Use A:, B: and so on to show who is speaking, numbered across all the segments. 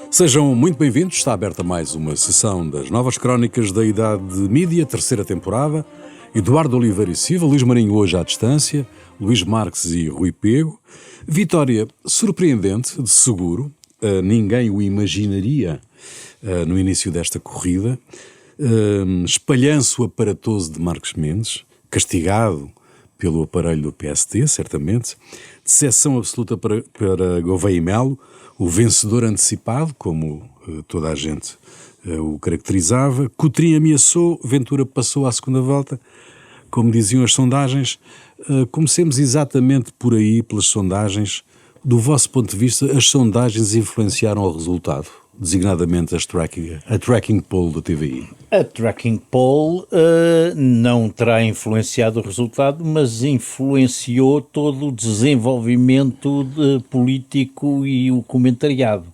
A: Sejam muito bem-vindos, está aberta mais uma sessão das novas crónicas da Idade Mídia, terceira temporada. Eduardo Oliveira e Silva, Luís Marinho hoje à distância, Luís Marques e Rui Pego. Vitória surpreendente, de seguro, ninguém o imaginaria no início desta corrida. Espalhanço aparatoso de Marques Mendes, castigado pelo aparelho do PSD, certamente. Decepção absoluta para Gouveia e Melo, o vencedor antecipado, como toda a gente o caracterizava. Coutrinho ameaçou, Ventura passou à segunda volta, como diziam as sondagens. Comecemos exatamente por aí, pelas sondagens. Do vosso ponto de vista, as sondagens influenciaram o resultado, designadamente a tracking poll da TVI?
B: A tracking poll não terá influenciado o resultado, mas influenciou todo o desenvolvimento político e o comentariado.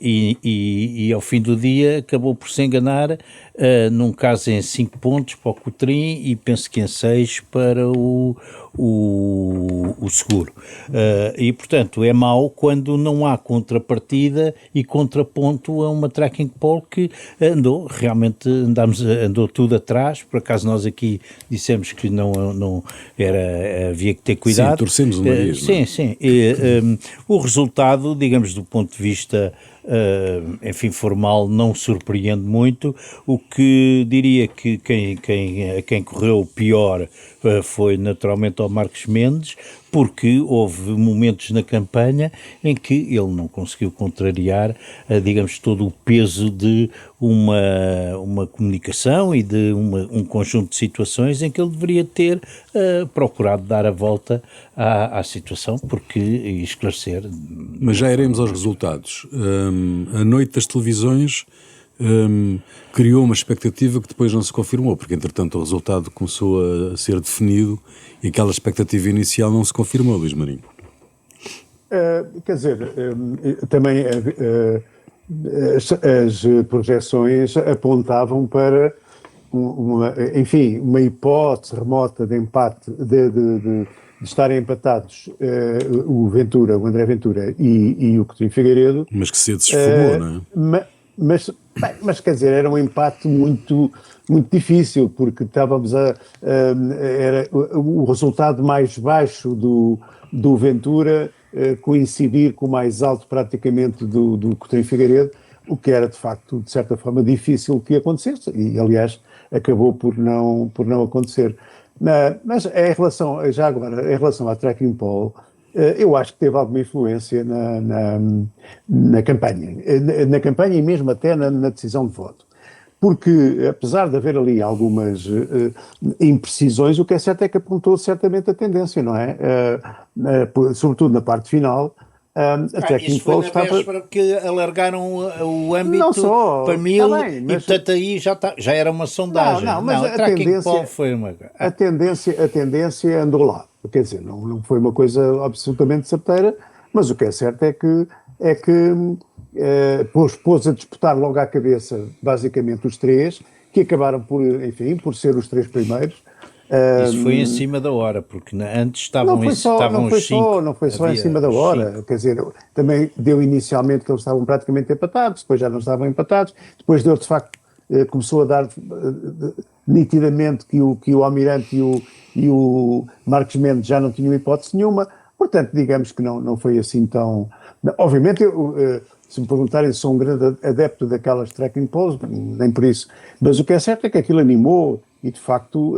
B: E ao fim do dia acabou por se enganar, num caso em 5 pontos para o Coutrinho e penso que em 6 para o Seguro. E portanto é mau quando não há contrapartida e contraponto a uma tracking poll que andou tudo atrás. Por acaso nós aqui dissemos que não era, havia que ter cuidado.
A: Sim, torcemos o nariz.
B: Sim. O resultado, digamos, do ponto de vista formal, não surpreende muito. O que diria que quem correu pior foi naturalmente ao Marques Mendes, porque houve momentos na campanha em que ele não conseguiu contrariar, digamos, todo o peso de uma comunicação e de um conjunto de situações em que ele deveria ter procurado dar a volta à situação e esclarecer.
A: Mas já iremos aos resultados. A noite das televisões criou uma expectativa que depois não se confirmou, porque entretanto o resultado começou a ser definido e aquela expectativa inicial não se confirmou, Luís Marinho.
C: Quer dizer, também as projeções apontavam para uma hipótese remota de empate, de estarem empatados o André Ventura e o Coutinho Figueiredo.
A: Mas que cedo se esfumou, não é?
C: Mas quer dizer, era um empate muito, muito difícil, porque estávamos era o resultado mais baixo do Ventura coincidir com o mais alto praticamente do Coutinho Figueiredo, o que era de facto, de certa forma, difícil que acontecesse, e aliás acabou por não acontecer. Mas em relação à tracking poll, eu acho que teve alguma influência na campanha e mesmo até na decisão de voto. Porque, apesar de haver ali algumas imprecisões, o que é certo é que apontou certamente a tendência, não é? Sobretudo na parte final. A tracking poll
B: estava... porque alargaram o âmbito
C: não só,
B: para 1000,
C: bem, mas...
B: e portanto aí já era uma sondagem.
C: Mas
B: a tracking poll foi uma...
C: A tendência andou lá. Quer dizer, não foi uma coisa absolutamente certeira, mas o que é certo é que pôs a disputar logo à cabeça, basicamente, os três, que acabaram por ser os três primeiros.
B: Isso foi em cima da hora, porque antes estavam os cinco.
C: Não foi só em cima da hora, quer dizer, também deu inicialmente que eles estavam praticamente empatados, depois já não estavam empatados, depois deu de facto, começou a dar nitidamente que o Almirante e o Marques Mendes já não tinham hipótese nenhuma, portanto digamos que não foi assim tão... Obviamente se me perguntarem se sou um grande adepto daquelas tracking polls, nem por isso, mas o que é certo é que aquilo animou e de facto...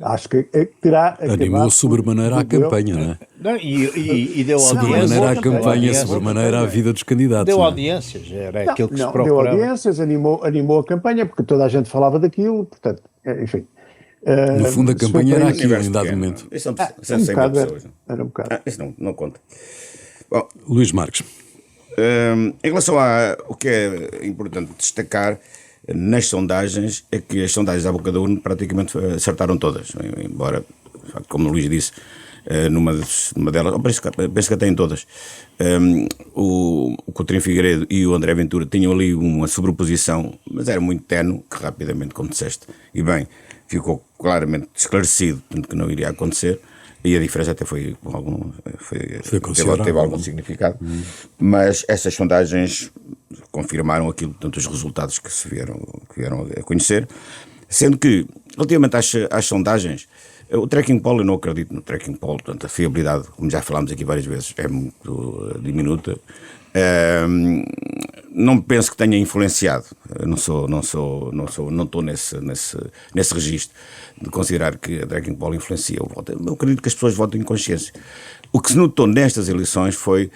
C: acho que terá...
A: Animou sobremaneira a campanha, não é?
B: Não, e deu audiência.
A: Sobremaneira a campanha, sobremaneira a vida dos candidatos.
B: Deu audiências, era aquilo que se procurava.
C: Deu audiências, animou a campanha, porque toda a gente falava daquilo, portanto, enfim.
A: No fundo a campanha era aquilo em dado momento.
D: Isso são 100 mil pessoas.
C: Era um bocado.
D: Isso não conta. Bom,
A: Luís Marques.
D: Em relação o que é importante destacar nas sondagens, é que as sondagens à boca da urna praticamente acertaram todas, embora, como o Luís disse, numa delas, penso que até em todas, o Coutinho Figueiredo e o André Ventura tinham ali uma sobreposição, mas era muito ténue, que rapidamente, como disseste, e bem, ficou claramente esclarecido, tanto que não iria acontecer, e a diferença até teve algum significado, mas essas sondagens confirmaram aquilo, portanto, os resultados que vieram a conhecer, sendo que, relativamente às sondagens, o tracking poll, eu não acredito no tracking poll, portanto, a fiabilidade, como já falámos aqui várias vezes, é muito diminuta. Não penso que tenha influenciado. Eu não estou nesse registro de considerar que a tracking poll influencia o voto. Eu acredito que as pessoas votam em consciência. O que se notou nestas eleições foi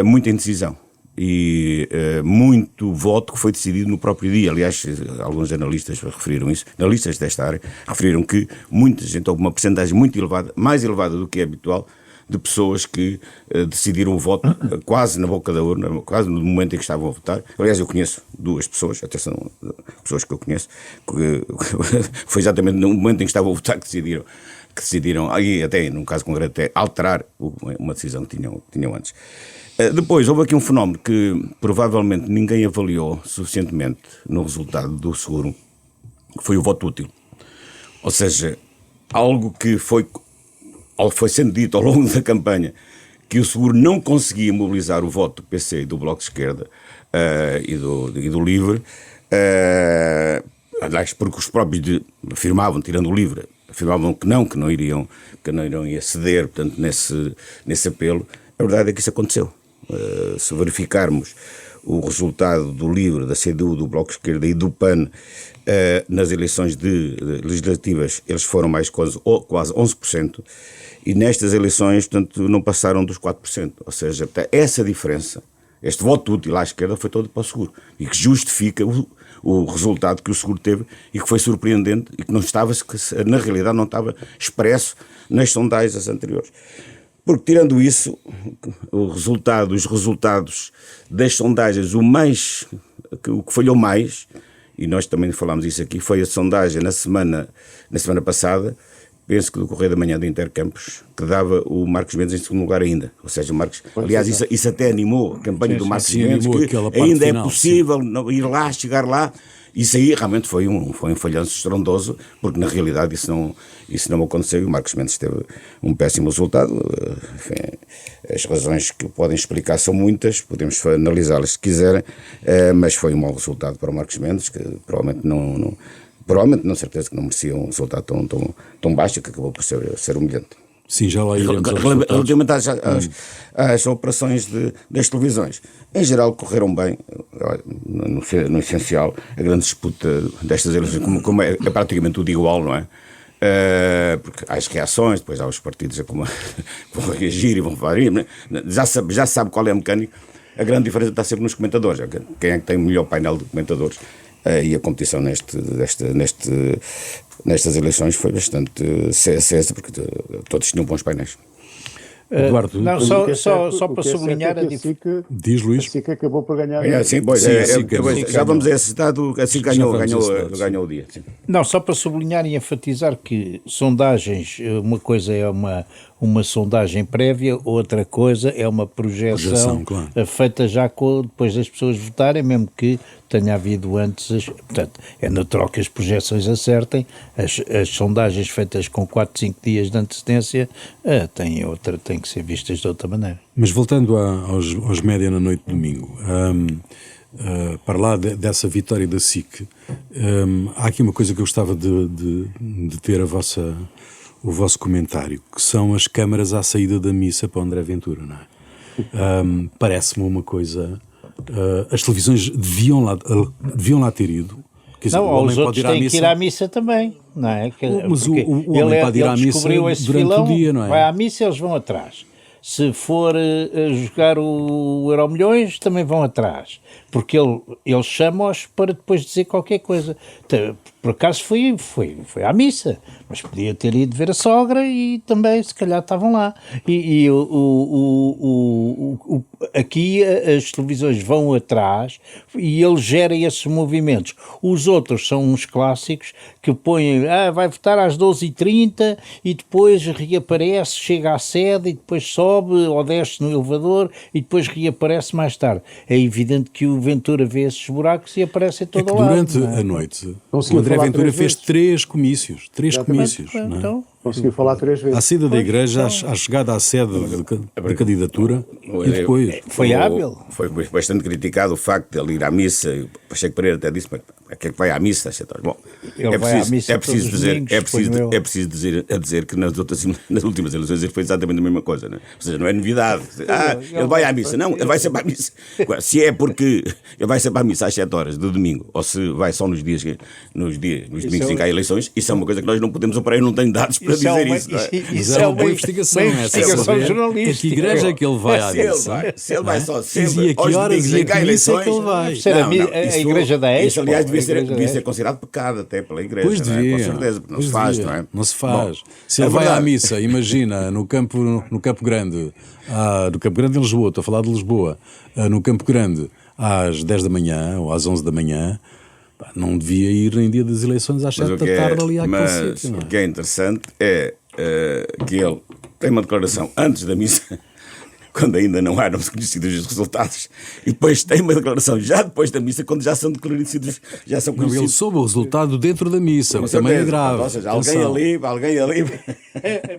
D: muita indecisão e muito voto que foi decidido no próprio dia. Aliás, alguns analistas referiram isso, analistas desta área, referiram que muita gente, houve uma percentagem muito elevada, mais elevada do que é habitual, de pessoas que decidiram o voto quase na boca da urna, quase no momento em que estavam a votar. Aliás, eu conheço duas pessoas, até são pessoas que eu conheço, que foi exatamente no momento em que estavam a votar que decidiram, aí até, num caso concreto, até alterar uma decisão que tinham antes. Depois, houve aqui um fenómeno que provavelmente ninguém avaliou suficientemente no resultado do seguro, que foi o voto útil. Ou seja, algo que foi sendo dito ao longo da campanha, que o seguro não conseguia mobilizar o voto do PC e do Bloco de Esquerda e do LIVRE, aliás, porque os próprios afirmavam, tirando o LIVRE, afirmavam que não iriam ceder, portanto, nesse apelo. A verdade é que isso aconteceu. Se verificarmos o resultado do LIVRE, da CDU, do Bloco de Esquerda e do PAN nas eleições legislativas, eles foram mais quase 11%, e nestas eleições, portanto, não passaram dos 4%. Ou seja, essa diferença, este voto útil à esquerda foi todo para o seguro, e que justifica o resultado que o seguro teve e que foi surpreendente e que não estava, na realidade não estava expresso nas sondagens anteriores. Porque, tirando isso, os resultados das sondagens, o que falhou mais, e nós também falámos isso aqui, foi a sondagem na semana passada, penso que do Correio da Manhã de Intercampos, que dava o Marcos Mendes em segundo lugar ainda. Ou seja, o Marcos... Aliás, isso até animou a campanha do Marcos Mendes, que ainda é possível ir lá, chegar lá. Isso aí realmente foi um falhanço estrondoso, porque na realidade isso não aconteceu e o Marcos Mendes teve um péssimo resultado. Enfim, as razões que podem explicar são muitas, podemos analisá-las se quiserem, mas foi um mau resultado para o Marcos Mendes, que provavelmente não, certeza que não merecia um resultado tão baixo, que acabou por ser humilhante.
A: Sim, já lá iremos
D: relativamente às operações das televisões, em geral correram bem, no essencial. A grande disputa destas eleições, como é praticamente tudo igual, não é? Porque há as reações, depois há os partidos a como vão reagir e vão falar, já sabe qual é a mecânica. A grande diferença está sempre nos comentadores, quem é que tem o melhor painel de comentadores. E a competição nestas eleições foi bastante acesa, porque todos tinham bons painéis.
B: Eduardo, não, só para sublinhar a diferença.
A: Diz, Luís.
C: A SIC acabou por ganhar.
D: Sim, já vamos a esse dado, assim ganhou o dia. Sim.
B: Não, só para sublinhar e enfatizar que sondagens, uma coisa é uma sondagem prévia, outra coisa é uma projeção claro, feita já depois das pessoas votarem, mesmo que tenha havido antes. Portanto, é natural que as projeções acertem. As sondagens feitas com 4, 5 dias de antecedência têm que ser vistas de outra maneira.
A: Mas voltando aos média na noite de domingo, para lá dessa vitória da SIC, há aqui uma coisa que eu gostava de ter o vosso comentário, que são as câmaras à saída da missa para o André Ventura, não é? Parece-me uma coisa... as televisões deviam lá ter ido. Quer dizer,
B: não, os outros têm que ir à missa também, não é?
A: Mas o homem pode ir à missa durante o dia, não é?
B: Vai à missa, eles vão atrás. Se for jogar o Euromilhões, também vão atrás. Porque eles chamam-os para depois dizer qualquer coisa. Por acaso foi à missa, mas podia ter ido ver a sogra e também, se calhar, estavam lá. Aqui as televisões vão atrás e eles gerem esses movimentos. Os outros são uns clássicos que põem, vai votar às 12h30 e depois reaparece, chega à sede e depois sobe ou desce no elevador e depois reaparece mais tarde. É evidente que o Ventura vê esses buracos e aparece todo lado.
A: Durante a noite, o André André
C: falar
A: Ventura
C: 3
A: fez
C: vezes.
A: 3 comícios. 3
C: Exatamente.
A: comícios. Não é?
B: Então,
C: Conseguiu falar 3 vezes.
A: À saída da igreja, à chegada à sede da candidatura e depois.
B: foi hábil.
D: Foi bastante criticado o facto de ele ir à missa. O Pacheco Pereira até disse, mas a que é que vai à missa às 7 horas? Bom,
B: Ele vai à missa
D: é preciso
B: todos os
D: dizer,
B: domingos,
D: é preciso,
B: suponho eu.
D: é preciso dizer que nas últimas eleições ele foi exatamente a mesma coisa, não é? Ou seja, não é novidade. Ele vai à missa. Não, ele vai sempre à missa. Agora, se é porque ele vai sempre à missa às 7 horas do domingo, ou se vai só nos domingos em que há eleições, isso é uma coisa que nós não podemos operar. Eu não tenho dados para dizer isso. Não é?
B: Isso
A: é uma boa investigação.
B: Uma investigação jornalística.
A: É que igreja é que ele vai à missa?
D: Se ele vai só
A: E
D: sempre
A: a que
D: aos
A: horas
D: domingos
A: e
D: em
A: a
D: que há
A: que missa é
D: eleições...
A: que ele vai?
B: Deve ser a igreja da Expo.
D: Isso, aliás, devia
B: A igreja da
D: ser
B: Expo.
D: considerado pecado até pela igreja.
A: Pois
D: não é?
A: devia.
D: Com certeza, porque não
A: Pois
D: se faz,
A: devia.
D: não é?
A: Não se faz.
D: Bom,
A: Se
D: é
A: ele vai à
D: verdade.
A: missa, imagina, no Campo Grande, do Campo Grande em Lisboa, estou a falar de Lisboa, no Campo Grande, às 10 da manhã ou às 11 da manhã, pá, não devia ir em dia das eleições às 7 da tarde ali àquele sítio. Não
D: o
A: é?
D: que é interessante é que ele tem uma declaração antes da missa, quando ainda não eram conhecidos os resultados, e depois tem uma declaração já depois da missa, quando já são conhecidos, já são
A: Não, ele
D: conhecidos.
A: soube o resultado dentro da missa,
D: Com
A: o que também é
D: certeza.
A: grave.
D: Ou seja,
A: Atenção.
D: alguém ali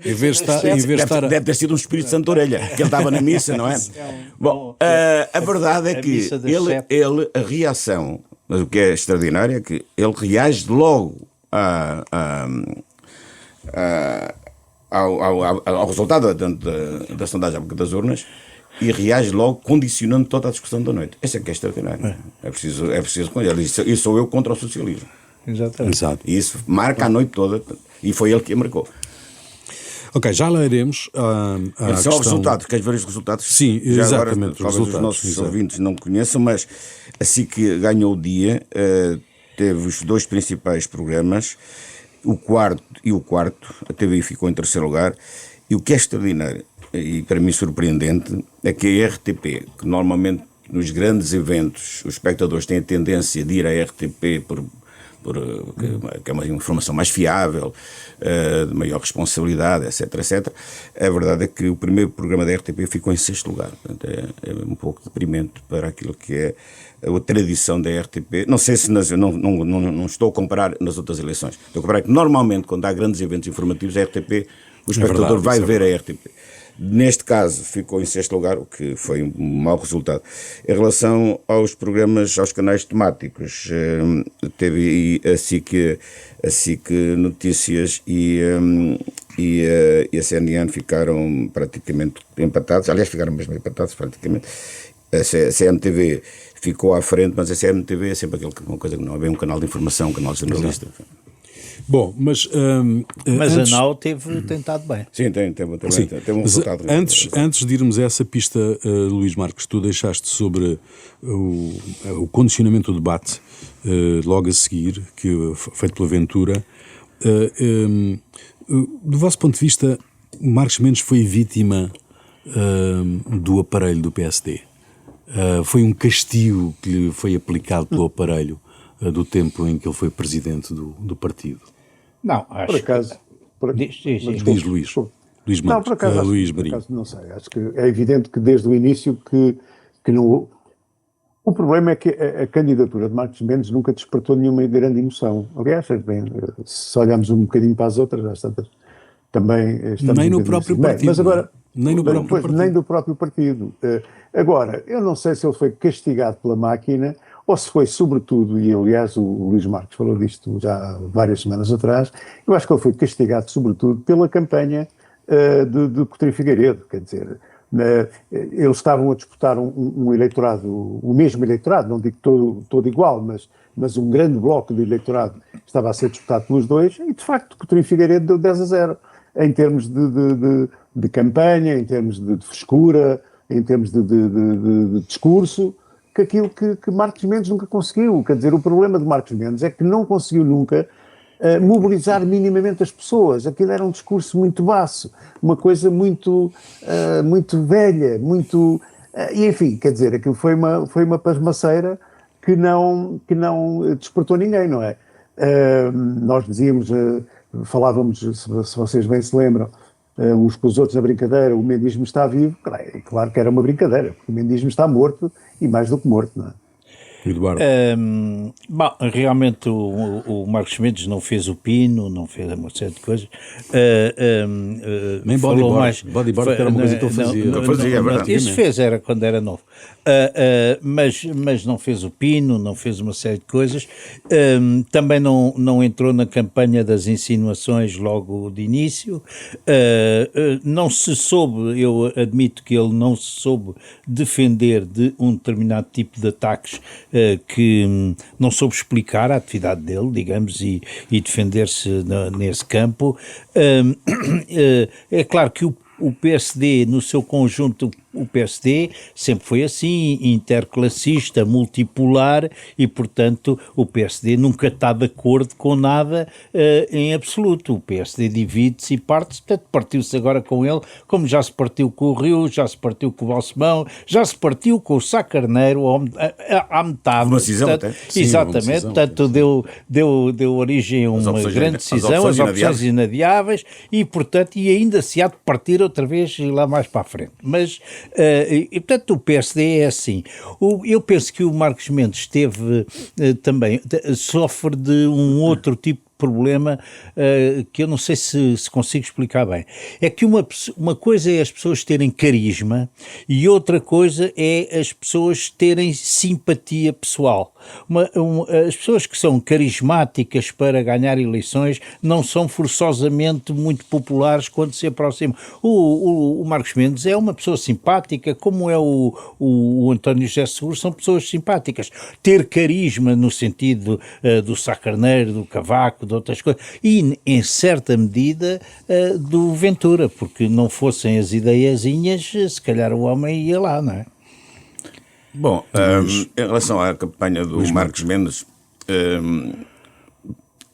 A: Em vez de estar
D: deve ter sido um Espírito Santo orelha, que ele estava na missa, não é? Bom, a verdade é
B: a
D: que
B: missa das 7.
D: a reação, mas o que é extraordinário é que ele reage logo ao resultado da sondagem à boca das urnas e reage logo condicionando toda a discussão da noite. Esse é que é extraordinário. É preciso reconhecer. Isso sou eu contra o socialismo.
B: Exatamente.
A: Exato.
D: E isso marca a noite toda e foi ele que a marcou.
A: Ok, já lá iremos a
D: São os resultados. Queres ver os resultados?
A: Sim,
D: Já
A: exatamente,
D: agora,
A: os
D: talvez
A: resultados,
D: os nossos
A: exato.
D: ouvintes não conheçam, mas assim que ganhou o dia, teve os 2 principais programas, o quarto, a TVI ficou em terceiro lugar, e o que é extraordinário, e para mim surpreendente, é que a RTP, que normalmente nos grandes eventos os espectadores têm a tendência de ir à RTP que é uma informação mais fiável, de maior responsabilidade, etc, etc. A verdade é que o primeiro programa da RTP ficou em 6º lugar. Portanto, é um pouco deprimente para aquilo que é a tradição da RTP. Não sei se não estou a comparar nas outras eleições. Estou a comparar que normalmente quando há grandes eventos informativos, a RTP, o espectador vai ver a RTP. Neste caso ficou em 6º lugar, o que foi um mau resultado. Em relação aos programas, aos canais temáticos, teve a SIC Notícias e a CNN ficaram praticamente empatados, aliás ficaram mesmo empatados praticamente. A CMTV ficou à frente, mas a CMTV é sempre uma coisa que não é bem um canal de informação, um canal jornalista.
A: Bom, mas
B: Mas a NAU teve tentado bem.
D: Sim, tem um resultado.
A: Antes de irmos a essa pista, Luís Marques, tu deixaste sobre o condicionamento do debate logo a seguir, feito pela Ventura. Do vosso ponto de vista, Marcos Mendes foi vítima do aparelho do PSD? Foi um castigo que lhe foi aplicado pelo aparelho do tempo em que ele foi presidente do partido?
B: Não, acho
C: Por acaso.
A: Diz Luís. Luís
C: Não,
A: Marques,
C: por acaso,
A: Luís
C: por
A: Marinho.
C: acaso não sei. Acho que é evidente que desde o início que não. O problema é que a candidatura de Marcos Mendes nunca despertou nenhuma grande emoção. Aliás, bem, se olharmos um bocadinho para as outras, às tantas, também estamos
A: Nem
C: um
A: no
C: bocadinho
A: próprio
C: assim. Bem,
A: partido.
C: mas agora,
A: Nem no próprio partido.
C: Nem do próprio partido. Agora, eu não sei se ele foi castigado pela máquina ou se foi, sobretudo, e aliás o Luís Marques falou disto já há várias semanas atrás, eu acho que ele foi castigado, sobretudo, pela campanha de Coutinho Figueiredo, quer dizer, eles estavam a disputar um eleitorado, o mesmo eleitorado, não digo todo igual, mas um grande bloco de eleitorado estava a ser disputado pelos dois, e de facto Coutinho Figueiredo deu 10-0, em termos de campanha, em termos de frescura, em termos de discurso, que aquilo que Marcos Mendes nunca conseguiu. Quer dizer, o problema de Marcos Mendes é que não conseguiu nunca mobilizar minimamente as pessoas. Aquilo era um discurso muito baço, uma coisa muito velha, muito... e enfim, quer dizer, aquilo foi uma pasmaceira que não despertou ninguém, não é? Nós dizíamos, falávamos, se vocês bem se lembram, uns com os outros na brincadeira, o mendismo está vivo. Claro que era uma brincadeira, porque o mendismo está morto, e mais do que morto, não é?
A: Eduardo.
B: Bom, realmente o Marcos Mendes não fez o pino, não fez uma série de coisas.
A: Nem bodyboard. Bodyboard era uma coisa que ele fazia.
D: É verdade.
B: Isso fez, era quando era novo. Mas não fez o pino, não fez uma série de coisas. Também não entrou na campanha das insinuações logo de início. Não se soube, eu admito que ele não se soube defender de um determinado tipo de ataques que não soube explicar a atividade dele, digamos, e defender-se nesse campo. É claro que o PSD, no seu conjunto, o PSD sempre foi assim, interclassista, multipolar, e, portanto, o PSD nunca está de acordo com nada em absoluto. O PSD divide-se e parte-se, portanto, partiu-se agora com ele, como já se partiu com o Rio, já se partiu com o Balsemão, já se partiu com o Sá Carneiro à metade.
D: Uma cisão,
B: portanto,
D: até.
A: Sim,
B: exatamente,
A: uma cisão,
B: portanto, deu origem a uma grande decisão, as opções inadiáveis, e, portanto, e ainda se há de partir outra vez e lá mais para a frente. Mas e, portanto, o PSD é assim. Eu penso que o Marcos Mendes também sofre de um outro tipo de problema que eu não sei se consigo explicar bem. É que uma coisa é as pessoas terem carisma e outra coisa é as pessoas terem simpatia pessoal. As pessoas que são carismáticas para ganhar eleições não são forçosamente muito populares quando se aproximam. O Marcos Mendes é uma pessoa simpática, como é o António José Seguro, são pessoas simpáticas. Ter carisma no sentido do Sá Carneiro, do Cavaco, de outras coisas, e em certa medida do Ventura, porque não fossem as ideiazinhas, se calhar o homem ia lá, não é?
D: Bom, em relação à campanha do Marcos Mendes,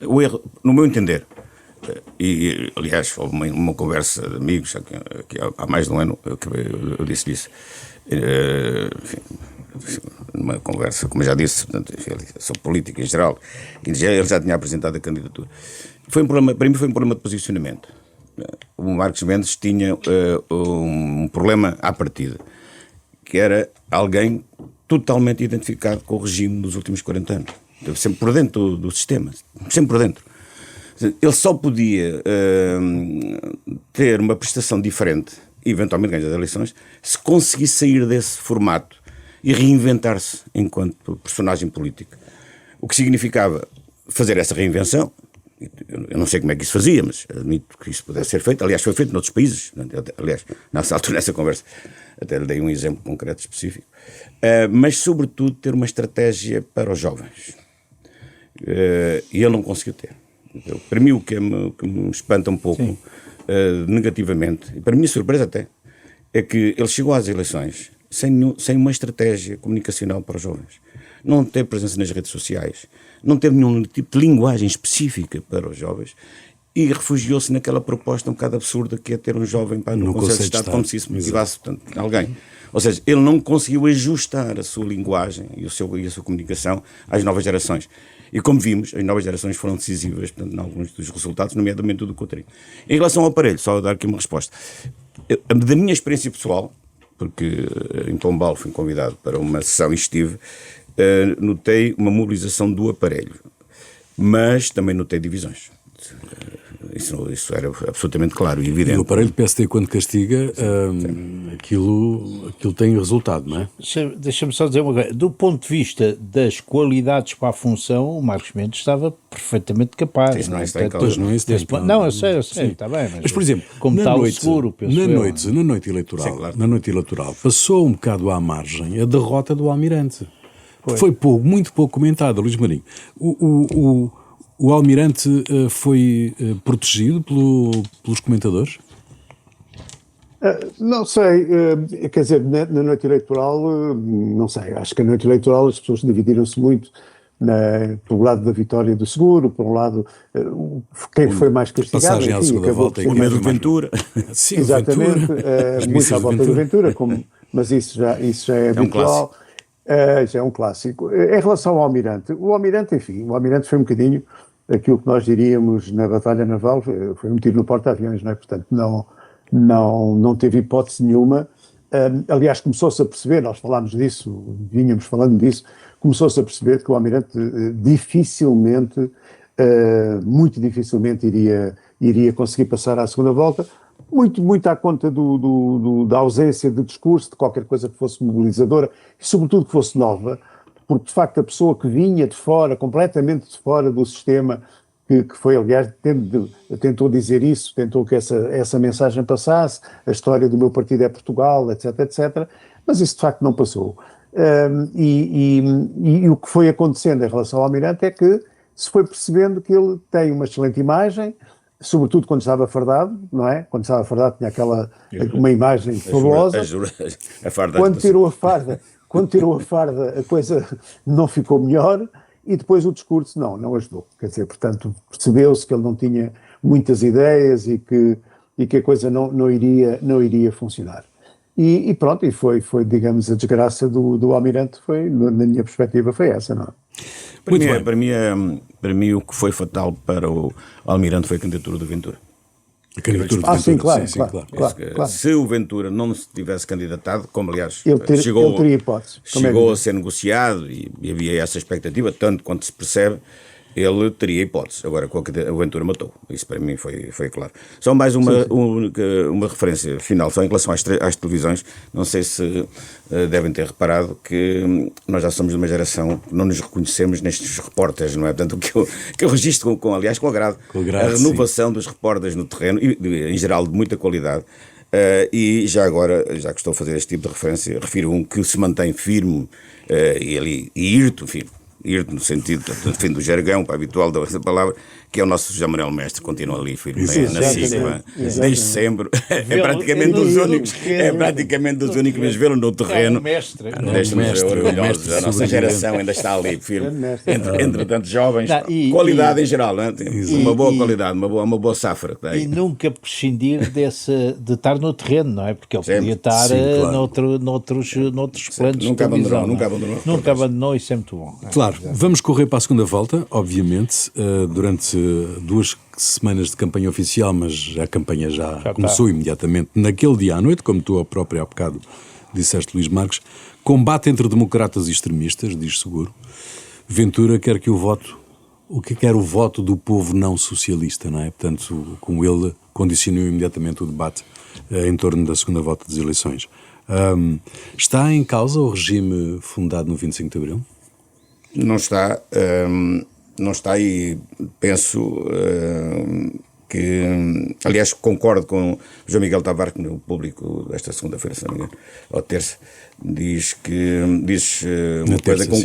D: o erro, no meu entender, e aliás houve uma conversa de amigos que há mais de um ano eu disse isso, numa conversa, como eu já disse, portanto, sobre política em geral, ele já tinha apresentado a candidatura. Foi um problema, para mim foi um problema de posicionamento. O Marcos Mendes tinha um problema à partida, que era alguém totalmente identificado com o regime dos últimos 40 anos. Sempre por dentro do sistema, sempre por dentro. Ele só podia ter uma prestação diferente, e eventualmente ganhar as eleições, se conseguisse sair desse formato e reinventar-se enquanto personagem político. O que significava fazer essa reinvenção. Eu não sei como é que isso fazia, mas admito que isso pudesse ser feito. Aliás, foi feito noutros países. Aliás, nessa altura, nessa conversa, até lhe dei um exemplo concreto específico. Mas, sobretudo, ter uma estratégia para os jovens. E ele não conseguiu ter. Para mim, o que me espanta um pouco negativamente, e para minha surpresa até, é que ele chegou às eleições sem uma estratégia comunicacional para os jovens. Não teve presença nas redes sociais, não teve nenhum tipo de linguagem específica para os jovens e refugiou-se naquela proposta um bocado absurda que é ter um jovem no Conselho de Estado como se isso motivasse alguém. Ou seja, ele não conseguiu ajustar a sua linguagem e a sua comunicação às novas gerações. E como vimos, as novas gerações foram decisivas, portanto, em alguns dos resultados, nomeadamente o do Coutinho. Em relação ao aparelho, só a dar aqui uma resposta. Da minha experiência pessoal, porque em Pombal fui convidado para uma sessão e estive, notei uma mobilização do aparelho, mas também notei divisões. Isso era absolutamente claro e evidente.
A: E o aparelho do PSD, quando castiga, aquilo tem resultado, não é?
B: Deixa-me só dizer uma coisa. Do ponto de vista das qualidades para a função, o Marcos Mendes estava perfeitamente capaz.
D: Isso não é
B: Não, eu sei, está bem.
A: Mas, por exemplo,
B: como está o seguro,
A: na noite eleitoral,
D: sim, claro.
A: na noite eleitoral, passou um bocado à margem a derrota do Almirante. Foi muito pouco comentada, Luís Marinho. O Almirante foi protegido pelos comentadores?
C: Não sei, quer dizer, na noite eleitoral, não sei, acho que na noite eleitoral as pessoas dividiram-se muito, por um lado da vitória do Seguro, por um lado quem foi mais castigado,
A: passagem à segunda volta,
D: o medo do Ventura.
A: Sim,
C: exatamente, muito à volta do Ventura, mas isso já é habitual, já é um clássico. Em relação ao Almirante, o Almirante foi um bocadinho aquilo que nós diríamos na Batalha Naval, foi um tiro no porta-aviões, não é? Portanto, não teve hipótese nenhuma. Aliás, começou-se a perceber, nós falámos disso, vínhamos falando disso, começou-se a perceber que o Almirante dificilmente, muito dificilmente iria conseguir passar à segunda volta, muito à conta da ausência de discurso, de qualquer coisa que fosse mobilizadora e sobretudo que fosse nova, porque de facto a pessoa que vinha de fora, completamente de fora do sistema, que foi, aliás, tentou dizer isso, tentou que essa mensagem passasse, a história do meu partido é Portugal, etc, etc, mas isso de facto não passou. E o que foi acontecendo em relação ao Almirante é que se foi percebendo que ele tem uma excelente imagem, sobretudo quando estava fardado, não é? Quando estava fardado tinha uma imagem fabulosa.
D: A farda
C: quando tirou a farda, a coisa não ficou melhor. E depois o discurso não ajudou. Quer dizer, portanto, percebeu-se que ele não tinha muitas ideias e que a coisa não iria funcionar. E pronto, e foi, digamos, a desgraça do Almirante, na minha perspectiva, foi essa, não é?
D: Para mim, o que foi fatal para o Almirante foi a candidatura do Ventura.
A: A candidatura do Ventura,
C: sim, claro.
D: Se o Ventura não se tivesse candidatado, como aliás
C: ele teria hipótese.
D: Chegou a ser negociado e havia essa expectativa, tanto quanto se percebe, ele teria hipótese. Agora, o Ventura matou. Isso para mim foi claro. Só mais uma referência final, só em relação às televisões. Não sei se devem ter reparado que nós já somos de uma geração que não nos reconhecemos nestes repórteres, não é? Portanto, que eu registro aliás, com agrado. A renovação dos repórteres no terreno, e em geral de muita qualidade. E já agora, já que estou a fazer este tipo de referência, refiro um que se mantém firme e irto, firme. No sentido do jargão habitual da palavra, que é o nosso José Manuel Mestre, continua ali firme na cima, desde sempre. É praticamente dos únicos, mas vê-lo no terreno deixa-nos orgulhosos. A nossa geração ainda está ali firme, entre tantos jovens, qualidade em geral, não é? Uma boa qualidade, uma boa safra.
B: E nunca prescindir de estar no terreno, não é? Porque ele podia estar noutros planos. Nunca abandonou, isso é muito bom.
A: Claro, vamos correr para a segunda volta, obviamente, durante 2 semanas de campanha oficial, mas a campanha já começou imediatamente naquele dia à noite, como tu próprio há bocado disseste, Luís Marques. Combate entre democratas e extremistas, diz Seguro. Ventura quer o voto do povo não socialista, não é? Portanto, com ele condicionou imediatamente o debate em torno da segunda volta das eleições. Está em causa o regime fundado no 25 de Abril?
D: Não está e penso que, aliás, concordo com o João Miguel Tavares, que no público desta segunda-feira, se não me engano, ou terça, diz uma coisa com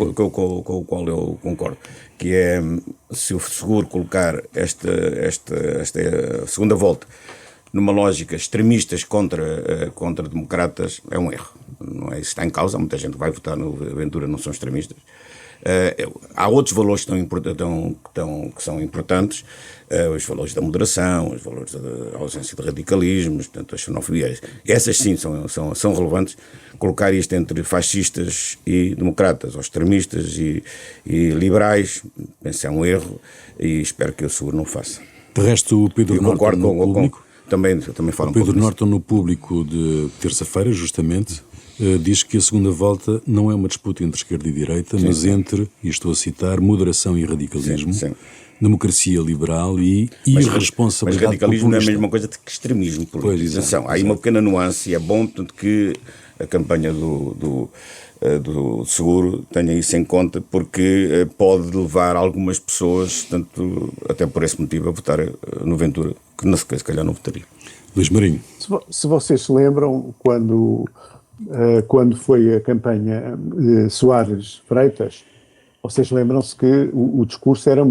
D: a qual eu concordo, que é, se o Seguro colocar esta segunda volta numa lógica extremistas contra democratas, é um erro. Não é isso que está em causa, muita gente vai votar no Ventura, não são extremistas. Há outros valores que são importantes, os valores da moderação, os valores da ausência de radicalismos, portanto, as xenofobias. Essas sim são relevantes. Colocar isto entre fascistas e democratas, ou extremistas e liberais, penso é um erro e espero que o Seguro não faça.
A: De resto, o Pedro Norton no público...
D: Também falo
A: Pedro Norton no público de terça-feira, justamente, diz que a segunda volta não é uma disputa entre esquerda e direita, mas entre, e estou a citar, moderação e radicalismo, democracia liberal e irresponsabilidade
D: populista. Mas radicalismo
A: populista.
D: não é a mesma coisa que extremismo político. Há aí uma pequena nuance e é bom, portanto, que a campanha do Seguro tenha isso em conta, porque pode levar algumas pessoas, tanto, até por esse motivo, a votar no Ventura, que se calhar não votaria.
A: Luís Marinho.
C: Se vocês se lembram, quando foi a campanha de Soares Freitas, vocês lembram-se que o discurso era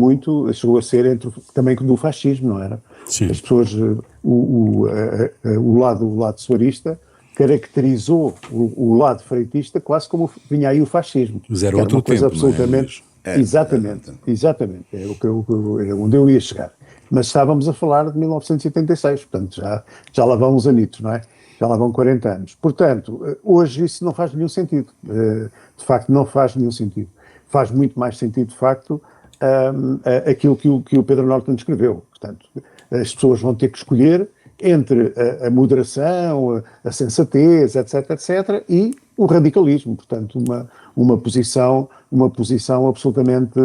C: chegou a ser também do fascismo, não era?
A: Sim.
C: As pessoas, o lado soarista caracterizou o lado freitista quase como vinha aí o fascismo.
A: Mas era outro tempo,
C: absolutamente, não é? Exatamente. É onde eu ia chegar. Mas estávamos a falar de 1986, portanto já lá vão uns anitos, não é? Já lá vão 40 anos. Portanto, hoje isso não faz nenhum sentido. De facto, não faz nenhum sentido. Faz muito mais sentido, de facto, aquilo que o Pedro Norton descreveu. Portanto, as pessoas vão ter que escolher entre a moderação, a sensatez, etc., etc., e um radicalismo, portanto, uma posição absolutamente...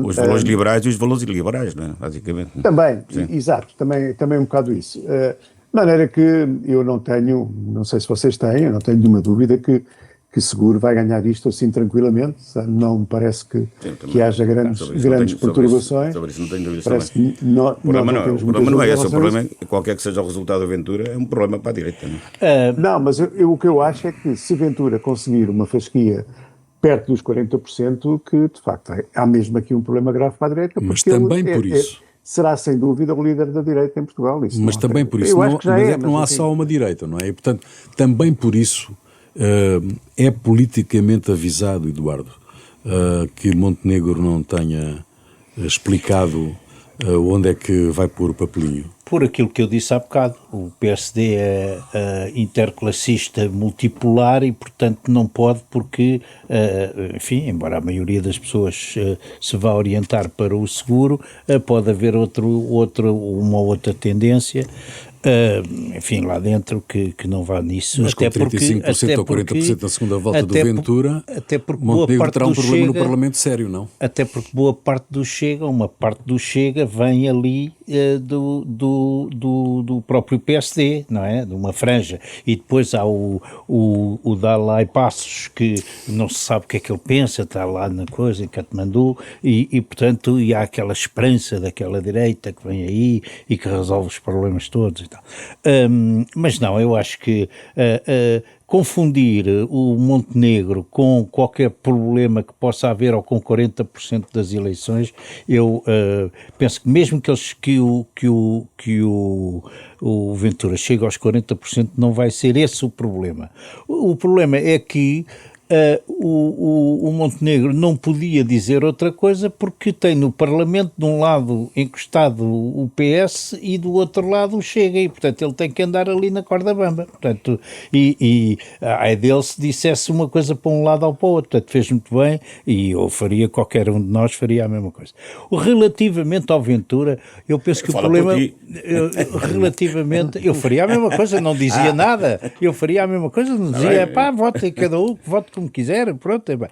D: Os valores liberais e os valores iliberais, não é? Basicamente.
C: Também, exato, também um bocado isso. De maneira que eu não sei se vocês têm, eu não tenho nenhuma dúvida que Seguro vai ganhar isto assim tranquilamente, não me parece que haja grandes perturbações.
D: Sobre isso não tenho dúvidas
C: também.
D: O problema não é esse, o problema é qualquer que seja o resultado da Ventura, é um problema para a direita.
C: Não, mas o que eu acho é que se Ventura conseguir uma fasquia perto dos 40%, que de facto há mesmo aqui um problema grave para a direita.
A: Mas também por isso.
C: Será sem dúvida o líder da direita em Portugal.
A: Mas também por isso, não há só uma direita, não é? E portanto, também por isso é politicamente avisado, Eduardo, que Montenegro não tenha explicado onde é que vai pôr o papelinho.
B: Por aquilo que eu disse há bocado, o PSD é interclassista multipolar e, portanto, não pode porque, enfim, embora a maioria das pessoas se vá orientar para o Seguro, pode haver uma outra tendência, enfim, lá dentro que não vá nisso.
A: Mas com 35% ou 40% na segunda volta do Ventura, Montenegro terá um problema no Parlamento sério, não?
B: Até porque boa parte do Chega vem ali do próprio PSD, não é? De uma franja. E depois há o Dalai Passos, que não se sabe o que é que ele pensa, está lá na coisa, em Katmandu, e portanto, há aquela esperança daquela direita que vem aí e que resolve os problemas todos e tal. Mas não, eu acho que confundir o Montenegro com qualquer problema que possa haver ou com 40% das eleições, eu penso que mesmo que o Ventura chegue aos 40%, não vai ser esse o problema. O problema é que o Montenegro não podia dizer outra coisa porque tem no Parlamento de um lado encostado o PS e do outro lado o Chega, e portanto ele tem que andar ali na corda bamba, portanto, e ai dele se dissesse uma coisa para um lado ou para o outro, portanto fez muito bem, e eu faria, qualquer um de nós faria a mesma coisa. Relativamente ao Ventura, eu penso que o problema relativamente, eu faria a mesma coisa, não dizia nada, eu faria a mesma coisa, não dizia, vote cada um, vote como quiser, pronto, é bem.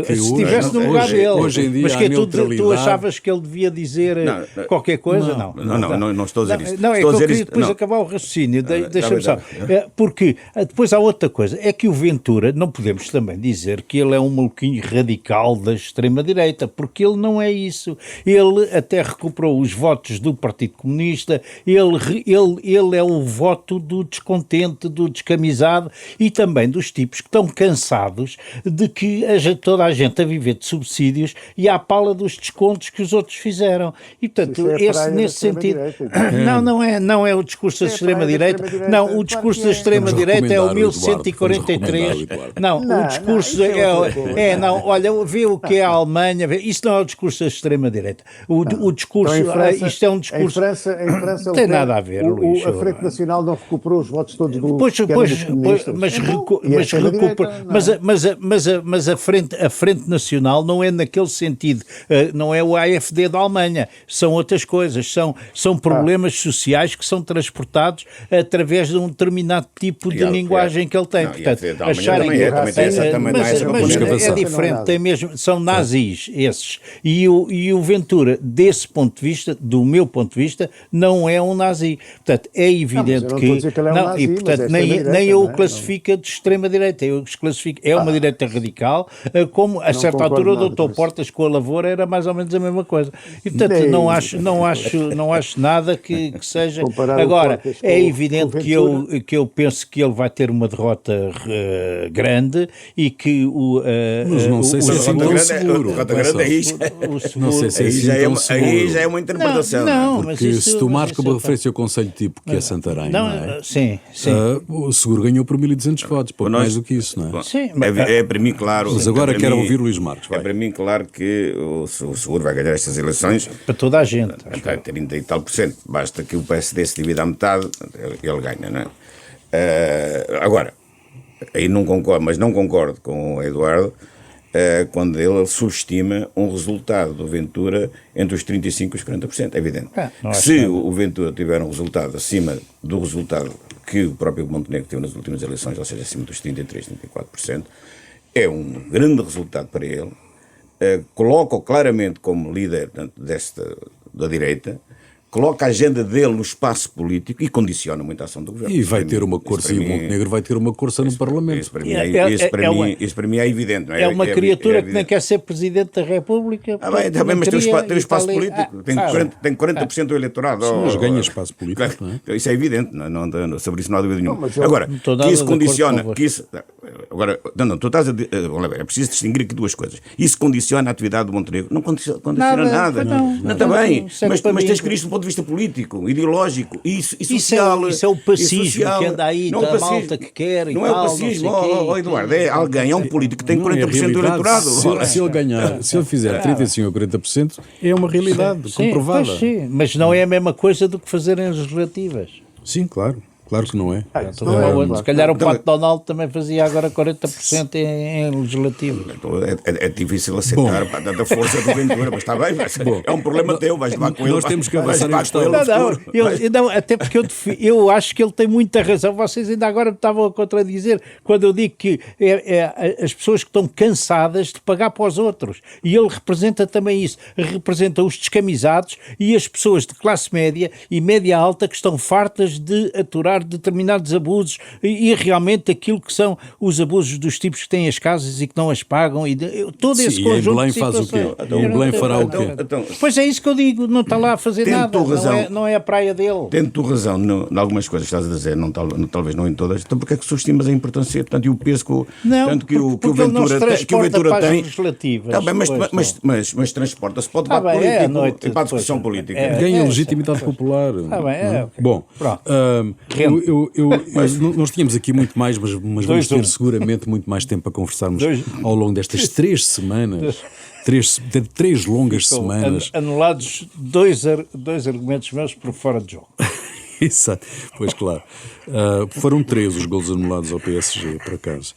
B: Se estivesse no lugar dele,
A: hoje em dia,
B: mas que tu achavas que ele devia dizer qualquer coisa?
D: Não estou a dizer isto.
B: Não, é que eu queria depois acabar o raciocínio, deixa-me só. Porque depois há outra coisa, é que o Ventura, não podemos também dizer que ele é um maluquinho radical da extrema-direita, porque ele não é isso. Ele até recuperou os votos do Partido Comunista, ele é o voto do descontente, do descamisado e também dos tipos que estão cansados de que toda a gente a viver de subsídios e à pala dos descontos que os outros fizeram. E, portanto, nesse sentido... Não é o discurso da extrema-direita. Não, o discurso da extrema-direita é o 1143. Não, o discurso olha, vê o que é a Alemanha, isso não é o discurso da extrema-direita. O discurso... isto é um discurso...
C: Em França
B: não tem nada a ver, Luís.
C: A Frente Nacional não recuperou os votos todos dos comunistas.
B: Mas a Frente Nacional não é naquele sentido, não é o AfD da Alemanha, são outras coisas, são problemas sociais que são transportados através de um determinado tipo de linguagem que ele tem. Portanto, acharem é diferente, tem mesmo, são nazis esses, e o Ventura, desse ponto de vista, do meu ponto de vista, não é um nazi. Portanto, é evidente nem eu o classifico de extrema-direita, eu classifico, é uma direita radical, como a certa altura o Dr. Portas com a Lavoura era mais ou menos a mesma coisa. E portanto não acho nada que seja. Agora, é evidente que eu penso que ele vai ter uma derrota grande e que
A: mas não sei se é assim tão seguro. Não sei se é assim tão seguro.
D: Aí já é uma interpretação.
B: Não,
A: porque se tomares como referência o Conselho Tipo, que é Santarém, não é?
B: Sim.
A: O Seguro ganhou por 1.200 votos, pouco mais do que isso, não é?
B: Sim,
D: é para mim claro.
A: Mas agora quero ouvir Luís Marques.
D: É para mim claro que o Seguro vai ganhar estas eleições.
B: Para toda a gente.
D: Até 30 e tal %. Basta que o PSD se divida à metade, ele ganha, não é? Agora, aí não concordo, mas não concordo com o Eduardo, quando ele subestima um resultado do Ventura entre os 35% e os 40%. É evidente. Se o Ventura tiver um resultado acima do resultado que o próprio Montenegro teve nas últimas eleições, ou seja, acima dos 33%, 34%, é um grande resultado para ele. Coloca-o claramente como líder da direita, coloca a agenda dele no espaço político e condiciona muito a ação do governo.
A: E vai ter uma corça, e o Montenegro vai ter uma corça no Parlamento.
D: Isso para mim é evidente. Não é?
B: É uma criatura que nem quer ser Presidente da República.
D: Bem, mas tem espaço político. Tem 40% do eleitorado.
A: Sim, mas ganha espaço político, não é?
D: Isso é evidente. Sobre isso não há dúvida nenhuma. Agora, que isso condiciona... tu estás a... É preciso distinguir aqui duas coisas. Isso condiciona a atividade do Montenegro. Não condiciona nada. Não, está bem. Mas tens que isto do ponto de vista político, ideológico e social.
B: Isso é o fascismo que anda aí, da malta que quer e tal.
D: Não é o fascismo, Eduardo, é alguém, é um político que tem 40% do eleitorado.
A: Se ele ganhar, se ele fizer 35% ou 40%, é uma realidade comprovada.
B: Sim, mas não é a mesma coisa do que fazerem as legislativas.
A: Sim, claro que não é.
B: Se calhar o Pato Donald também fazia agora 40% em legislativo.
D: É difícil aceitar tanta força do Ventura, mas está bem, é um problema teu, vais levar com ele.
A: Nós temos que avançar em questão.
B: Não, até porque eu acho que ele tem muita razão. Vocês ainda agora me estavam a contradizer quando eu digo que as pessoas que estão cansadas de pagar para os outros. E ele representa também isso. Representa os descamisados e as pessoas de classe média e média alta que estão fartas de aturar determinados abusos e realmente aquilo que são os abusos dos tipos que têm as casas e que não as pagam e todo esse conjunto.
A: E em Belém faz o quê? Em Belém fará o quê?
B: Pois é isso que eu digo, não está lá a fazer nada, não é a praia dele.
D: Tendo tu razão em algumas coisas que estás a dizer, talvez não em todas, então porque é que subestimas a importância e o peso que o Ventura tem? Tá bem, mas transporta-se para o debate político e para a discussão política.
A: Ganha legitimidade popular. Bom, nós tínhamos aqui muito mais, mas vamos ter seguramente muito mais tempo para conversarmos ao longo destas 3 semanas. Três longas semanas.
B: Anulados dois argumentos meus por fora de jogo.
A: Exato, pois claro. Foram 3 os golos anulados ao PSG, por acaso.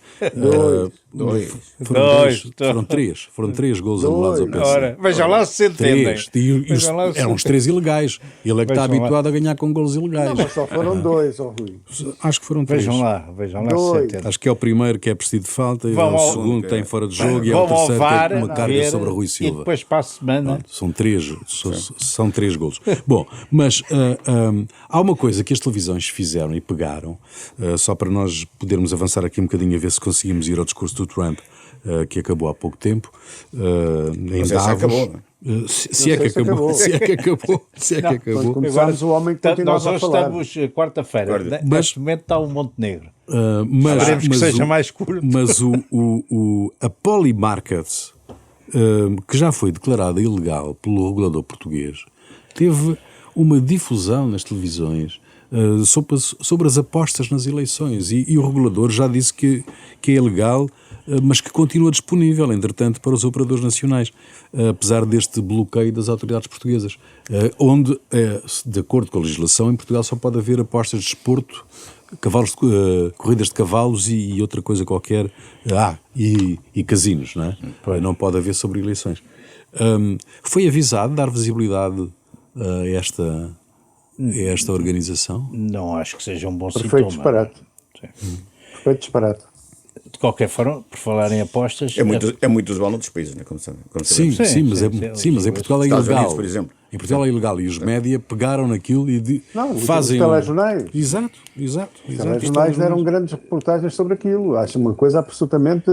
A: Foram 3 golos anulados ao PSG.
B: Ora, vejam lá se entendem.
A: Eram os 3 ilegais. Ele é que está habituado a ganhar com golos ilegais.
C: Não, mas só foram 2, Rui.
A: Acho que foram 3.
B: Vejam lá se entendem.
A: Acho que é o primeiro que é preciso de falta, é o segundo que tem fora de jogo e é o terceiro que tem uma carga sobre Rui Silva.
B: E depois para a semana...
A: São 3 golos. Bom, mas há uma coisa que as televisões fizeram e pegaram, só para nós podermos avançar aqui um bocadinho a ver se conseguimos ir ao discurso do Trump, que acabou há pouco tempo. Em Davos. Se é que acabou.
C: Começamos o homem que continua a falar.
B: Nós hoje estamos quarta-feira. Neste momento está o Montenegro. Esperemos que seja mais curto.
A: Mas a Polymarket, que já foi declarada ilegal pelo regulador português, teve uma difusão nas televisões sobre as apostas nas eleições e o regulador já disse que é ilegal, mas que continua disponível, entretanto, para os operadores nacionais, apesar deste bloqueio das autoridades portuguesas, onde, de acordo com a legislação, em Portugal só pode haver apostas de desporto, corridas de cavalos e outra coisa qualquer, e casinos, não é? Não pode haver sobre eleições. Foi avisado dar visibilidade a esta organização?
B: Não acho que seja um bom
C: Perfeito
B: sintoma.
C: Perfeito disparate.
B: De qualquer forma, por falar em apostas...
D: É muito usual noutros países, não é?
A: Sim, mas em Portugal é
D: Estados
A: ilegal.
D: Unidos, por exemplo.
A: Em Portugal é ilegal e os média pegaram naquilo e fazem...
C: Os telejornais.
A: Exato.
C: Os telejornais deram grandes reportagens sobre aquilo. Acho uma coisa absolutamente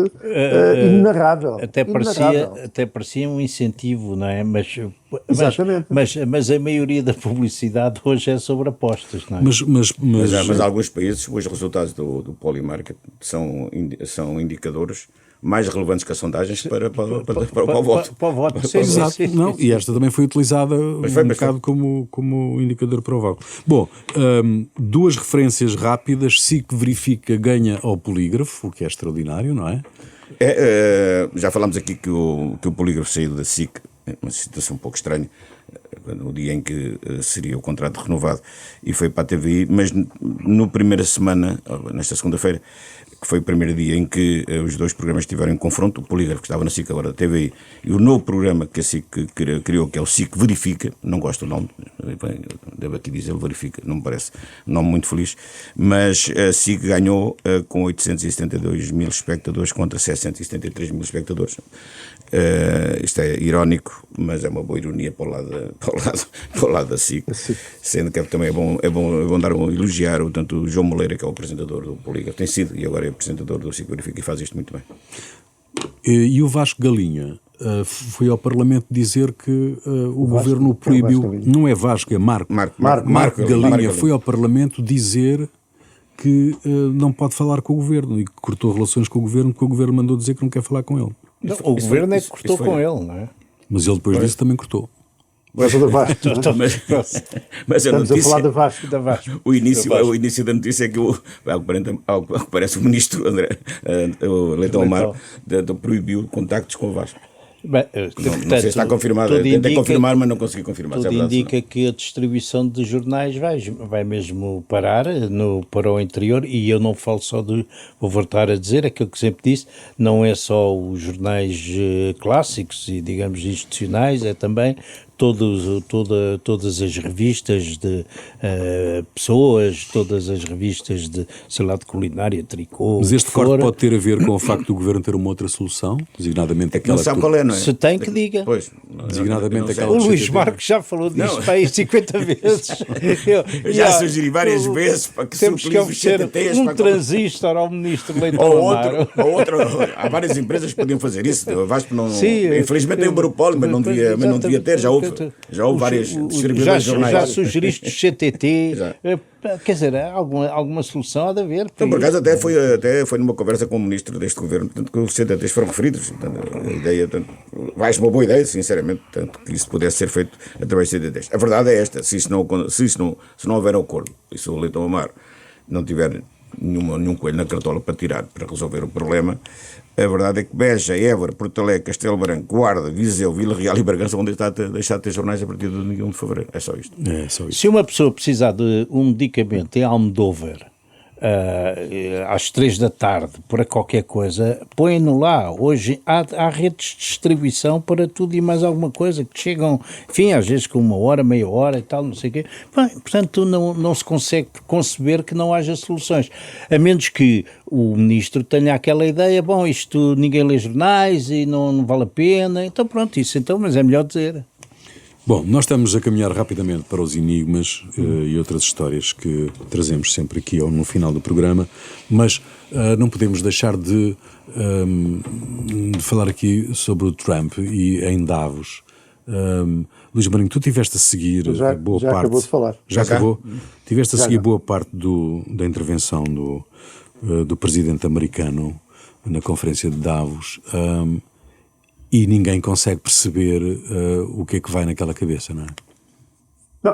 C: inenarrável.
B: Até parecia um incentivo, não é?
C: Exatamente.
B: Mas a maioria da publicidade hoje é sobre apostas, não é?
D: Mas alguns países, os resultados do Polymarket são indicadores mais relevantes que as sondagens para o voto.
B: Para o voto, sim.
A: Exato. Não, e esta também foi utilizada um bocado como indicador para o voto. Bom, 2 referências rápidas. SIC verifica ganha ao polígrafo, o que é extraordinário, não é?
D: Já falámos aqui que o polígrafo saiu da SIC, uma situação um pouco estranha, no dia em que seria o contrato renovado, e foi para a TVI, mas na primeira semana, nesta segunda-feira, que foi o primeiro dia em que os dois programas tiveram em confronto, o Polígrafo, que estava na SIC, agora da TVI, e o novo programa que a SIC criou, que é o SIC Verifica, não gosto do nome, devo aqui dizer Verifica, não me parece um nome muito feliz, mas a SIC ganhou com 872 mil espectadores contra 773 mil espectadores. Isto é irónico, mas é uma boa ironia para o lado da SIC, sendo que também é bom elogiar tanto o João Moleira, que é o apresentador do Polígrafo, tem sido, e agora é apresentador do SIC Verifica, e faz isto muito bem.
A: E o Vasco Galinha foi ao Parlamento dizer que o governo o proibiu. Não é Vasco, é Marco Galinha foi ao Parlamento dizer que não pode falar com o governo e que cortou relações com o governo porque o governo mandou dizer que não quer falar com ele.
B: Não, o governo é que cortou com ele, não é?
A: Mas ele depois disso também cortou.
C: Mas a Vasco,
D: mas a notícia,
C: a falar da Vasco.
D: O início da notícia é que ao que parece o ministro o Leitão Amaro proibiu contactos com o Vasco.
B: Bem,
D: não sei se está confirmado, tentei confirmar, mas não consegui confirmar.
B: Tudo indica que a distribuição de jornais vai mesmo parar para o interior, e eu não falo só vou voltar a dizer aquilo que sempre disse, não é só os jornais clássicos e, digamos, institucionais, é também todas as revistas de pessoas, todas as revistas de, sei lá, de culinária, tricô.
A: Mas este corte pode ter a ver com o facto do governo ter uma outra solução, designadamente aquela.
D: Não sabe qual é, não é?
B: Se tem que diga.
D: Pois,
A: designadamente aquela.
B: O Luís Marques já falou disto para aí 50 vezes.
D: Eu já sugeri várias vezes para que
B: temos que oferecer transistor ao ministro Leitão Amaro.
D: Há várias empresas que podiam fazer isso. O Vasco não. Sim, infelizmente tem o monopólio, mas não devia ter. Já houve várias distribuidoras de jornais.
B: Já sugeriste o CTT. Quer dizer, alguma solução há de haver.
D: Então, por acaso, até foi numa conversa com o ministro deste governo, tanto que os CTTs foram referidos. A ideia, vai ser uma boa ideia, sinceramente, tanto que isso pudesse ser feito através de CTTs. A verdade é esta: se não houver acordo, e se o Leitão Amaro não tiver nenhum coelho na cartola para tirar, para resolver o problema, a verdade é que Beja, Évora, Porto Alegre, Castelo Branco, Guarda, Viseu, Vila Real e Bragança vão deixar de ter jornais a partir do dia 1 de fevereiro. É só isto.
B: Se uma pessoa precisar de um medicamento em Almodóvar, às 3 da tarde, para qualquer coisa, põe-no lá. Hoje há redes de distribuição para tudo e mais alguma coisa, que chegam, enfim, às vezes com 1 hora, meia hora e tal, não sei o quê. Bem, portanto, não se consegue conceber que não haja soluções, a menos que o ministro tenha aquela ideia, bom, isto ninguém lê jornais e não vale a pena, então pronto, isso então, mas é melhor dizer.
A: Bom, nós estamos a caminhar rapidamente para os enigmas e outras histórias que trazemos sempre aqui no final do programa, mas não podemos deixar de falar aqui sobre o Trump e em Davos. Luís Marinho, tu tiveste a seguir boa parte... Já
C: acabou de falar.
A: Já acabou? Tiveste a seguir boa parte da intervenção do presidente americano na conferência de Davos. E ninguém consegue perceber o que é que vai naquela cabeça, não é?
C: Não,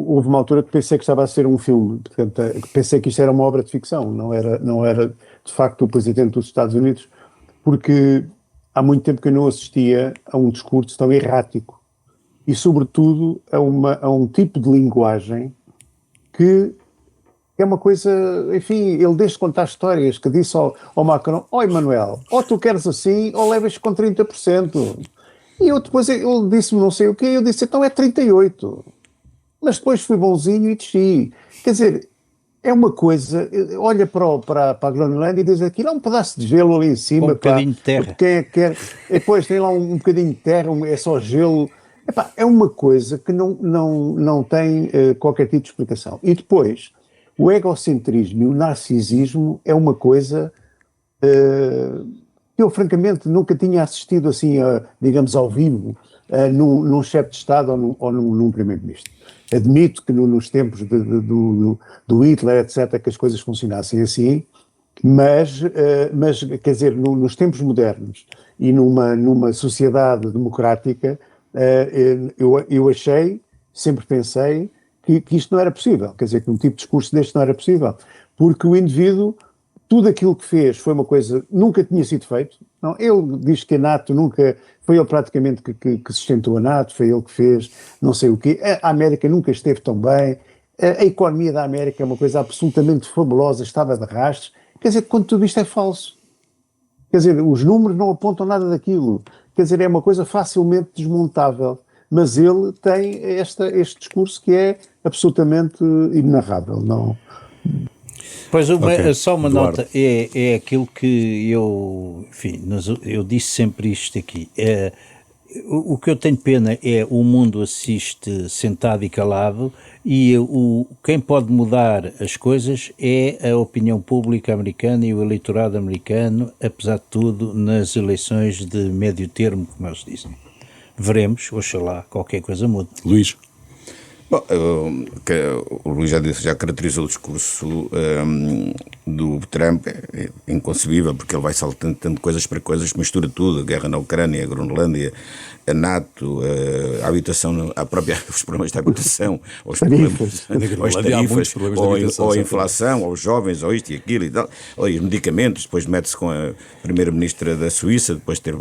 C: houve uma altura que pensei que estava a ser um filme, portanto, pensei que isto era uma obra de ficção, não era de facto o presidente dos Estados Unidos, porque há muito tempo que eu não assistia a um discurso tão errático e, sobretudo, a um tipo de linguagem que é uma coisa, enfim, ele deixa de contar histórias, que disse ao Macron, Emanuel, ou tu queres assim, ou levas com 30%. E eu depois, ele disse-me não sei o quê, eu disse, então é 38%. Mas depois fui bonzinho e desci. Quer dizer, é uma coisa, olha para a Groenlândia e diz aquilo, há um pedaço de gelo ali em cima.
B: Um bocadinho de terra.
C: Quem é que quer? Depois tem lá um bocadinho de terra, é só gelo. Epá, é uma coisa que não tem qualquer tipo de explicação. E depois... O egocentrismo e o narcisismo é uma coisa que eu, francamente, nunca tinha assistido assim, digamos, ao vivo, num chefe de Estado ou num primeiro-ministro. Admito que nos tempos do Hitler, etc., que as coisas funcionassem assim, mas quer dizer, nos tempos modernos e numa sociedade democrática, eu achei, sempre pensei, que isto não era possível, quer dizer, que um tipo de discurso deste não era possível, porque o indivíduo, tudo aquilo que fez foi uma coisa, nunca tinha sido feito, Não, ele diz que a NATO nunca, foi ele praticamente que sustentou a NATO, foi ele que fez não sei o quê, a América nunca esteve tão bem, a economia da América é uma coisa absolutamente fabulosa, estava de rastros, quer dizer, quando tudo isto é falso. Quer dizer, os números não apontam nada daquilo, quer dizer, é uma coisa facilmente desmontável, mas ele tem este discurso que é absolutamente inenarrável, não...
B: Pois, só uma
A: Eduardo.
B: nota, é aquilo que eu, enfim, eu disse sempre isto aqui, o que eu tenho pena é o mundo assiste sentado e calado e quem pode mudar as coisas é a opinião pública americana e o eleitorado americano, apesar de tudo, nas eleições de médio termo, como eles dizem. Veremos, oxalá, qualquer coisa mude.
A: Luís?
D: Bom, o Luís já caracterizou o discurso do Trump, é inconcebível, porque ele vai saltando tanto coisas para coisas, mistura tudo, a guerra na Ucrânia, a Groenlândia, a NATO, a habitação, os problemas da habitação, os problemas, as tarifas, ou a inflação, ou os jovens, ou isto e aquilo e tal, ou os medicamentos, depois mete-se com a primeira-ministra da Suíça, depois de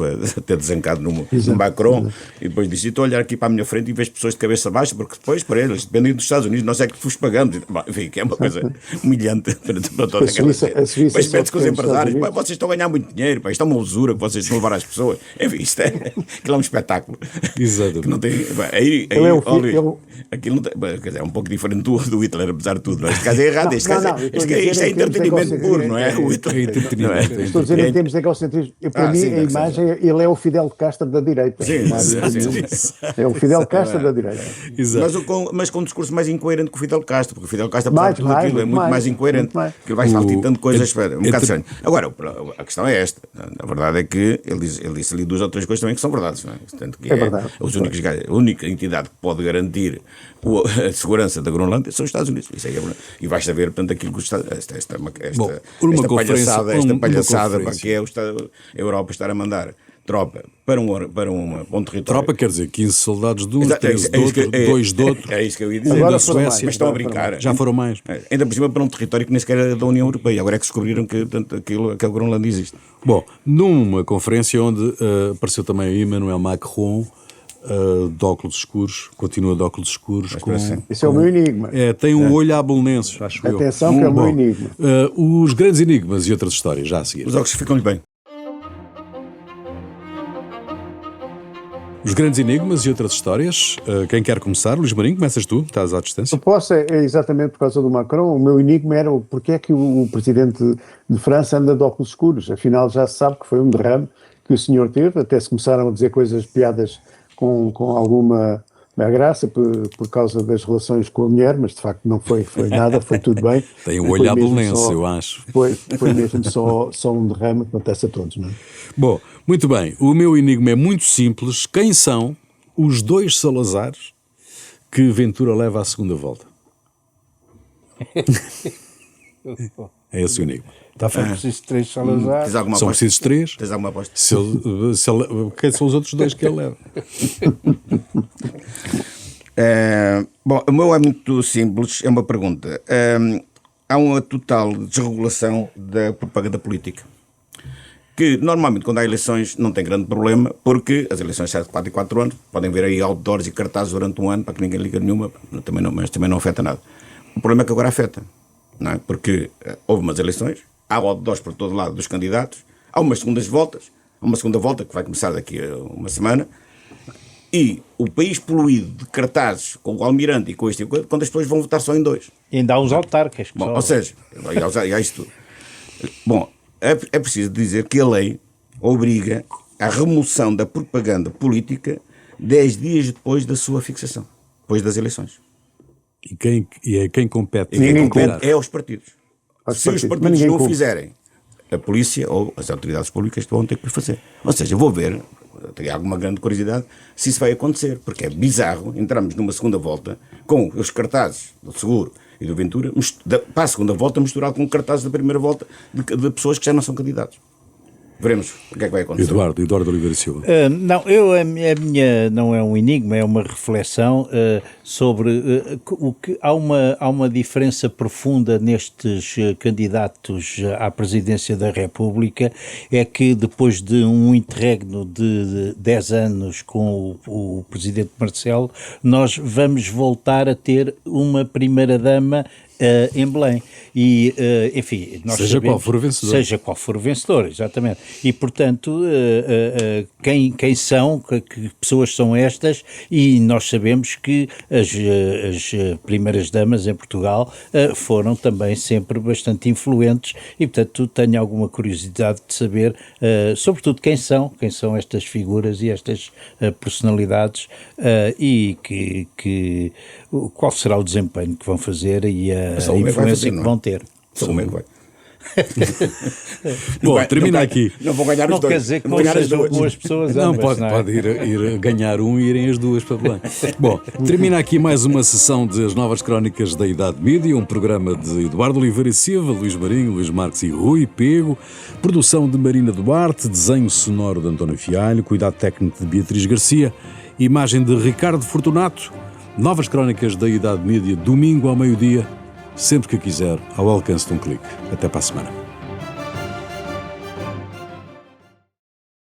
D: ter desancado no Macron, e depois diz, estou a olhar aqui para a minha frente e vejo pessoas de cabeça baixa, porque depois, para eles, dependem dos Estados Unidos, nós é que vos pagamos. Enfim, que é uma coisa humilhante para toda aquela gente. Depois mete-se com os empresários, vocês estão a ganhar muito dinheiro, isto é uma usura que vocês estão a levar às pessoas. Enfim, aquilo é um espetáculo.
A: Exatamente.
D: Que não tem, aquilo não tem, quer dizer, é um pouco diferente do Hitler, apesar de tudo. Este caso é errado, isto é entretenimento puro, não é? O Hitler,
C: estou a dizer em termos de egocentrismo. Para mim, a imagem, ele é o Fidel Castro da direita. É o Fidel Castro da direita.
D: Mas com um discurso mais incoerente que o Fidel Castro, porque o Fidel Castro, apesar de tudo aquilo, é muito mais incoerente, que ele vai saltitando coisas um bocado estranho. Agora, a questão é esta. A verdade é que ele disse ali 2 ou 3 coisas também que são verdades. Não é? Portanto, que
C: verdade.
D: A única entidade que pode garantir a segurança da Groenlândia são os Estados Unidos. Isso é verdade. E vais saber, portanto, aquilo que esta palhaçada para que é a Europa estar a mandar tropa para um território.
A: Tropa quer dizer 15 soldados de um, 13 de outro, 2 de outro.
D: É isso que eu ia dizer.
A: Agora da Suécia.
D: Mas estão a brincar.
A: Já foram mais.
D: Ainda por cima para um território que nem sequer era da União Europeia. Agora é que descobriram que aquela Groenlândia existe.
A: Bom, numa conferência onde apareceu também Emmanuel Macron, de óculos escuros, continua de óculos escuros.
C: Esse é o meu enigma.
A: Tem um olho à belenenses, acho eu.
C: Atenção que é o meu enigma.
A: Os grandes enigmas e outras histórias, já a seguir.
D: Os óculos ficam-lhe bem.
A: Os grandes enigmas e outras histórias. Quem quer começar? Luís Marinho, começas tu, estás à distância.
C: Eu posso, é exatamente por causa do Macron. O meu enigma era porque é que o presidente de França anda de óculos escuros. Afinal, já se sabe que foi um derrame que o senhor teve, até se começaram a dizer piadas com alguma graça por causa das relações com a mulher, mas de facto não foi nada, foi tudo bem.
A: Tem um olho à belenense, eu acho.
C: Foi mesmo só um derrame que acontece a todos, não é?
A: Bom, muito bem. O meu enigma é muito simples. Quem são os 2 Salazares que Ventura leva à segunda volta? É esse o enigma.
B: Está feito preciso de 3 Salazares.
A: São precisos 3.
D: Tens alguma aposta?
A: Quem são os outros 2 que ele leva?
D: Bom, o meu é muito simples, é uma pergunta. Há uma total desregulação da propaganda política, que normalmente quando há eleições não tem grande problema, porque as eleições são de 4 em 4 anos, podem ver aí outdoors e cartazes durante um ano, para que ninguém liga nenhuma, mas também não afeta nada. O problema é que agora afeta, não é? Porque houve umas eleições, há outdoors por todo lado dos candidatos, há umas segundas voltas, há uma segunda volta que vai começar daqui a uma semana, e o país poluído de cartazes com o Almirante e com isto e com quando as pessoas vão votar só em 2.
B: E ainda há uns autarcas.
D: Bom, ou seja, há isso tudo. Bom, é preciso dizer que a lei obriga à remoção da propaganda política 10 dias depois da sua fixação, depois das eleições.
A: E quem compete?
D: E quem compete é aos partidos. Se os partidos não o fizerem, a polícia ou as autoridades públicas vão ter que o fazer. Ou seja, vou ver, tenho alguma grande curiosidade, se isso vai acontecer, porque é bizarro entrarmos numa segunda volta com os cartazes do Seguro e do Ventura, para a segunda volta misturado com cartazes da primeira volta de pessoas que já não são candidatos. Veremos o que é que vai acontecer.
A: Eduardo Oliveira Silva.
B: Não, a minha não é um enigma, é uma reflexão sobre o que há uma diferença profunda nestes candidatos à presidência da República, é que depois de um interregno de 10 anos com o presidente Marcelo, nós vamos voltar a ter uma primeira-dama em Belém. E, enfim, nós
A: seja
B: sabemos,
A: qual for o vencedor.
B: Seja qual for o vencedor, exatamente. E, portanto, quem são, que pessoas são estas, e nós sabemos que as primeiras damas em Portugal foram também sempre bastante influentes e, portanto, tenho alguma curiosidade de saber, sobretudo, quem são estas figuras e estas personalidades e qual será o desempenho que vão fazer e a influência que vão ter.
D: Só o vai.
A: Bom, termina aqui.
D: Não vão ganhar os dois.
B: Não quer dizer que não sejam boas pessoas
A: Não,
B: ambas,
A: pode ir ganhar um e irem as duas para Belém. Bom, termina aqui mais uma sessão das Novas Crónicas da Idade Mídia, um programa de Eduardo Oliveira Silva, Luís Marinho, Luís Marques e Rui Pego, produção de Marina Duarte, desenho sonoro de António Fialho, cuidado técnico de Beatriz Garcia, imagem de Ricardo Fortunato. Novas Crónicas da Idade Mídia, domingo ao meio-dia, sempre que quiser, ao alcance de um clique. Até para a semana.